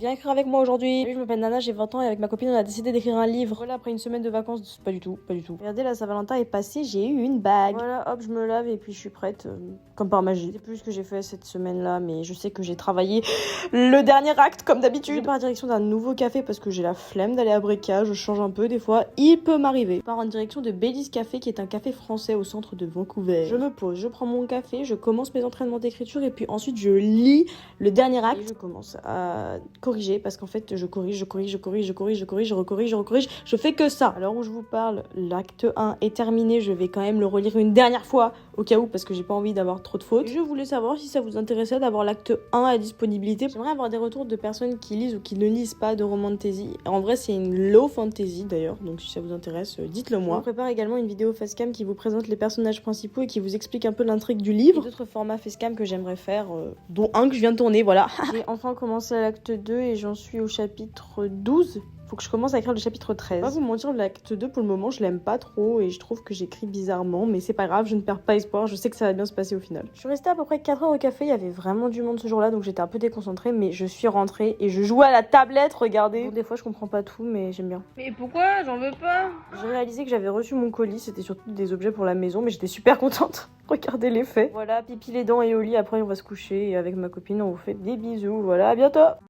Viens écrire avec moi aujourd'hui. Salut, je m'appelle Nana, j'ai 20 ans et avec ma copine on a décidé d'écrire un livre. Voilà, après une semaine de vacances, pas du tout. Regardez, la Saint-Valentin est passée, j'ai eu une bague. Voilà, hop, je me lave et puis je suis prête, comme par magie. Je sais plus ce que j'ai fait cette semaine-là, mais je sais que j'ai travaillé le dernier acte comme d'habitude. Je pars en direction d'un nouveau café parce que j'ai la flemme d'aller à Brecka, je change un peu des fois, il peut m'arriver. Je pars en direction de Baileys Café qui est un café français au centre de Vancouver. Je me pose, je prends mon café, je commence mes entraînements d'écriture et puis ensuite je lis le dernier acte et je commence à corriger parce qu'en fait je corrige, je recorrige, je fais que ça. Alors où je vous parle, l'acte 1 est terminé, je vais quand même le relire une dernière fois au cas où parce que j'ai pas envie d'avoir trop de fautes. Et je voulais savoir si ça vous intéressait d'avoir l'acte 1 à disponibilité. J'aimerais avoir des retours de personnes qui lisent ou qui ne lisent pas de romans de fantasy. En vrai c'est une low fantasy d'ailleurs, donc si ça vous intéresse, dites-le moi. Je prépare également une vidéo facecam qui vous présente les personnages principaux et qui vous explique un peu l'intrigue du livre. Et d'autres formats facecam que j'aimerais faire, dont un que je viens de tourner, voilà. J'ai enfin commencé l'acte 2 et j'en suis au chapitre 12. Faut que je commence à écrire le chapitre 13. Je vais pas vous mentir, l'acte 2 pour le moment je l'aime pas trop et je trouve que j'écris bizarrement, mais c'est pas grave, je ne perds pas espoir, je sais que ça va bien se passer au final. Je suis restée à peu près 4 heures au café, il y avait vraiment du monde ce jour-là donc j'étais un peu déconcentrée, mais je suis rentrée et je jouais à la tablette, regardez. Bon, des fois je comprends pas tout mais j'aime bien. Mais pourquoi? J'en veux pas. J'ai réalisé que j'avais reçu mon colis, c'était surtout des objets pour la maison, mais j'étais super contente. Regardez l'effet. Voilà, pipi les dents et au lit, après on va se coucher et avec ma copine on vous fait des bisous. Voilà, à bientôt.